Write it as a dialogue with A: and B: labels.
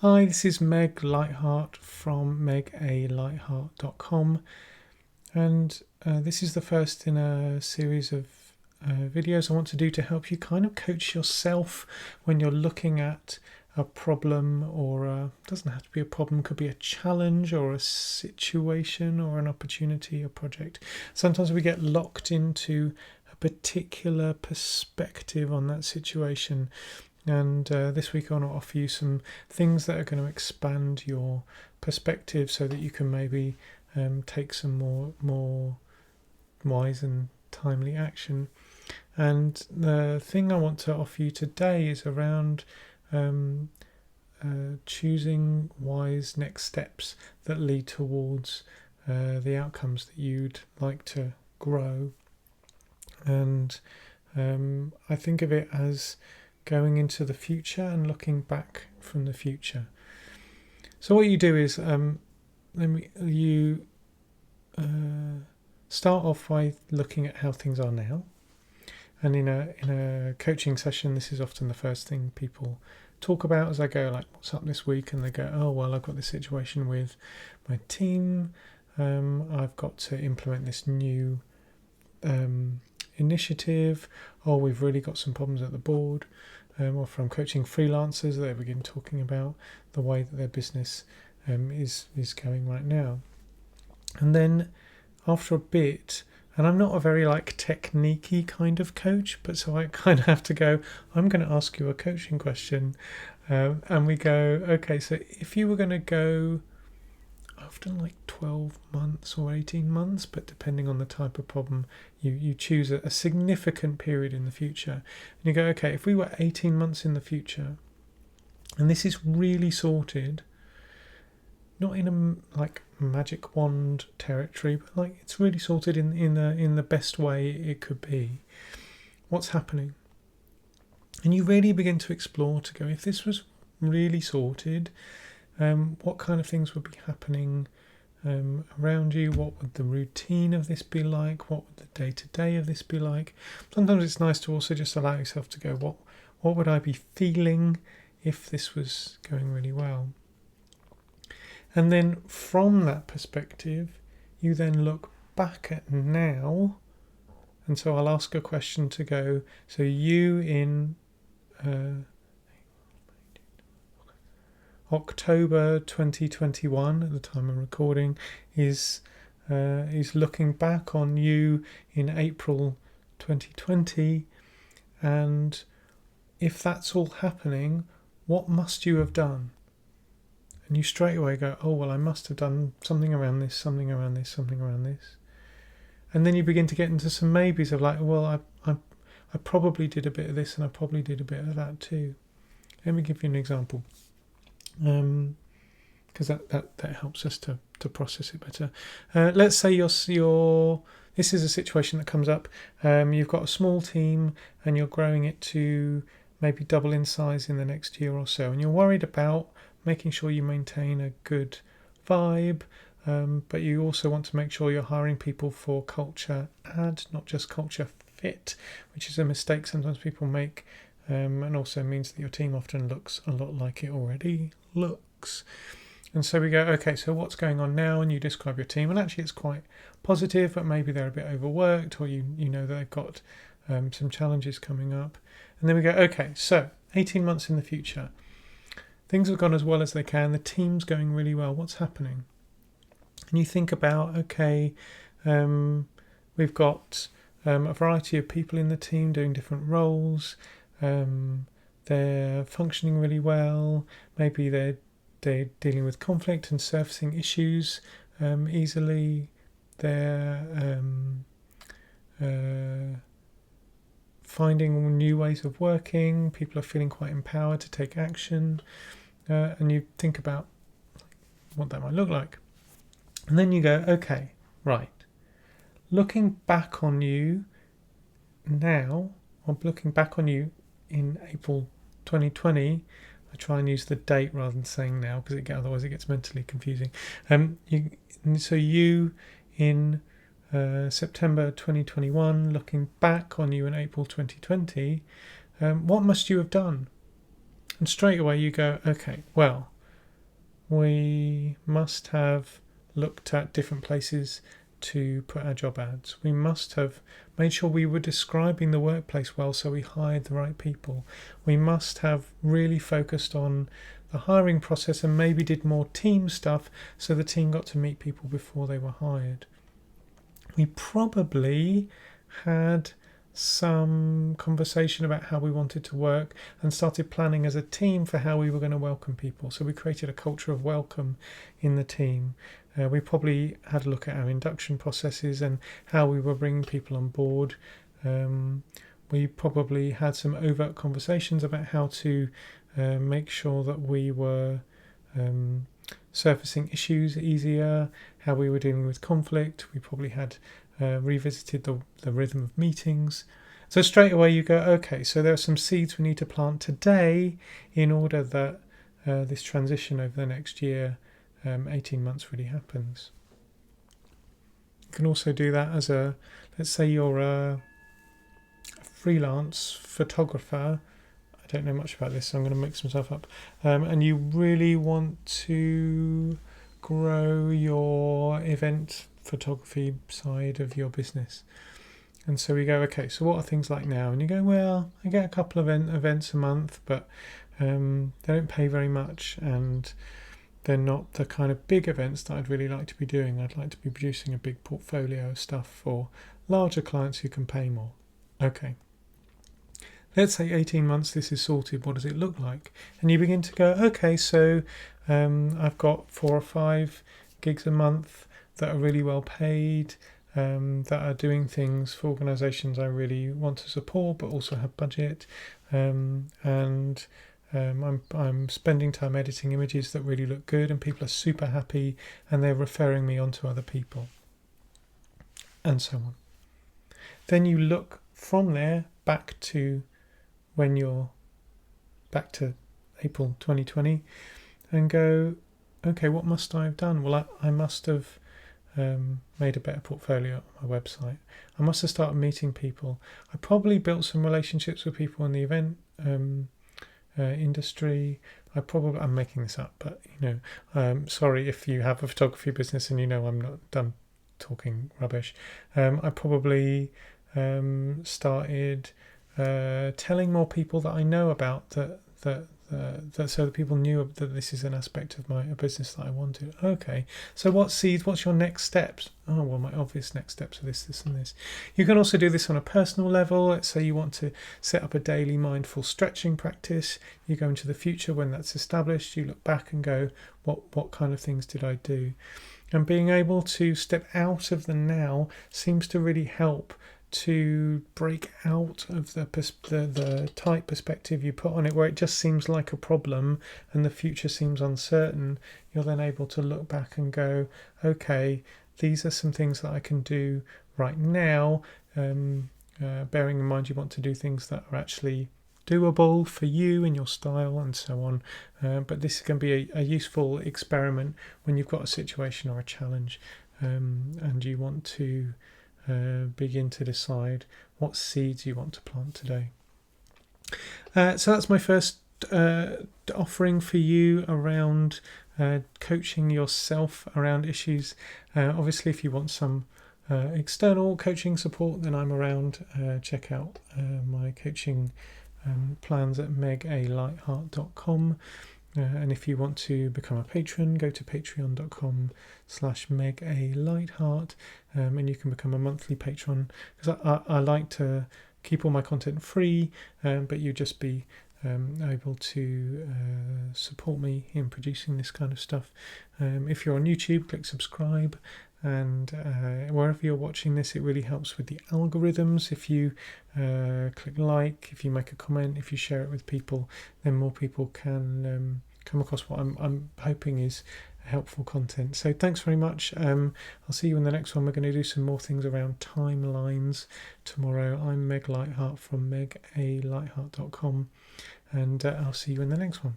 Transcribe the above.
A: Hi, this is Meg Lightheart from megalightheart.com, and this is the first in a series of videos I want to do to help you kind of coach yourself when you're looking at a problem, or doesn't have to be a problem, could be a challenge or a situation or an opportunity or project. Sometimes we get locked into a particular perspective on that situation. And this week I want to offer you some things that are going to expand your perspective so that you can maybe take some more wise and timely action. And the thing I want to offer you today is around choosing wise next steps that lead towards the outcomes that you'd like to grow. And I think of it as going into the future and looking back from the future. So what you do is you start off by looking at how things are now. And in a coaching session, this is often the first thing people talk about as I go, like, what's up this week? And they go, oh, well, I've got this situation with my team. I've got to implement this new initiative. Oh, we've really got some problems at the board. Or from coaching freelancers, they begin talking about the way that their business is going right now. And then after a bit, and I'm not a very technique-y kind of coach, but so I kind of have to go, I'm going to ask you a coaching question. And we go, okay, so if you were going to go often 12 months or 18 months, but depending on the type of problem, you choose a significant period in the future. And you go, okay, if we were 18 months in the future, and this is really sorted, not in a magic wand territory, but it's really sorted in the best way it could be, what's happening? And you really begin to explore to go, if this was really sorted, what kind of things would be happening around you? What would the routine of this be like? What would the day-to-day of this be like? Sometimes it's nice to also just allow yourself to go, what would I be feeling if this was going really well? And then from that perspective, you then look back at now. And so I'll ask a question to go, so you in October 2021, at the time I'm recording, is looking back on you in April 2020, and if that's all happening, what must you have done? And you straight away go, oh, well, I must have done something around this, something around this, something around this. And then you begin to get into some maybes of well, I probably did a bit of this and I probably did a bit of that too. Let me give you an example. Because that helps us to process it better. Let's say you're this is a situation that comes up. You've got a small team and you're growing it to maybe double in size in the next year or so, and you're worried about making sure you maintain a good vibe, but you also want to make sure you're hiring people for culture add, not just culture fit, which is a mistake sometimes people make. And also means that your team often looks a lot like it already looks. And so we go, okay, so what's going on now? And you describe your team, and actually it's quite positive, but maybe they're a bit overworked, or you know that they've got some challenges coming up. And then we go, okay, so 18 months in the future, things have gone as well as they can, the team's going really well, what's happening? And you think about, okay, we've got a variety of people in the team doing different roles. They're functioning really well. Maybe they're dealing with conflict and surfacing issues easily. They're finding new ways of working. People are feeling quite empowered to take action. And you think about what that might look like. And then you go, okay, right. Looking back on you now, or looking back on you in April 2020, I try and use the date rather than saying now, because otherwise it gets mentally confusing. So you in September 2021, looking back on you in April 2020, what must you have done? And straight away you go, okay, well, we must have looked at different places to put our job ads. We must have made sure we were describing the workplace well, so we hired the right people. We must have really focused on the hiring process and maybe did more team stuff so the team got to meet people before they were hired. We probably had some conversation about how we wanted to work and started planning as a team for how we were going to welcome people. So we created a culture of welcome in the team. We probably had a look at our induction processes and how we were bringing people on board. We probably had some overt conversations about how to make sure that we were surfacing issues easier, how we were dealing with conflict. We probably had revisited the rhythm of meetings. So straight away you go, okay, so there are some seeds we need to plant today in order that this transition over the next year, 18 months really happens. You can also do that as let's say you're a freelance photographer. I don't know much about this, so I'm going to mix some stuff up. And you really want to grow your event photography side of your business. And so we go, okay, so what are things like now? And you go, well, I get a couple of events a month, but they don't pay very much, and they're not the kind of big events that I'd really like to be doing. I'd like to be producing a big portfolio of stuff for larger clients who can pay more. Okay. Let's say 18 months this is sorted, what does it look like? And you begin to go, okay, so I've got 4 or 5 gigs a month that are really well paid, that are doing things for organisations I really want to support but also have budget, and I'm spending time editing images that really look good and people are super happy and they're referring me on to other people, and so on. Then you look from there back to when you're back to April 2020 and go, okay, what must I have done? Well, I must have made a better portfolio on my website. I must have started meeting people. I probably built some relationships with people in the event industry. I'm making this up, but sorry if you have a photography business and I'm not done talking rubbish. I probably started telling more people that I know about that so that people knew that this is an aspect of my business that I wanted. Okay, so what's your next steps? Oh, well, my obvious next steps are this and this. You can also do this on a personal level. Let's say you want to set up a daily mindful stretching practice. You go into the future when that's established. You look back and go, what kind of things did I do? And being able to step out of the now seems to really help to break out of the tight perspective you put on it, where it just seems like a problem and the future seems uncertain. You're then able to look back and go, okay, these are some things that I can do right now, bearing in mind you want to do things that are actually doable for you and your style and so on, but this can be a useful experiment when you've got a situation or a challenge, and you want to begin to decide what seeds you want to plant today. So that's my first offering for you around coaching yourself around issues. Obviously, if you want some external coaching support, then I'm around. Check out my coaching plans at megalightheart.com. And if you want to become a patron, go to patreon.com/megalightheart, and you can become a monthly patron, because I like to keep all my content free, but you just be able to support me in producing this kind of stuff. If you're on YouTube, click subscribe, and wherever you're watching this, it really helps with the algorithms. If you click like, if you make a comment, if you share it with people, then more people can come across what I'm hoping is helpful content. So thanks very much. I'll see you in the next one. We're going to do some more things around timelines tomorrow. I'm Meg Lightheart from megalightheart.com, and I'll see you in the next one.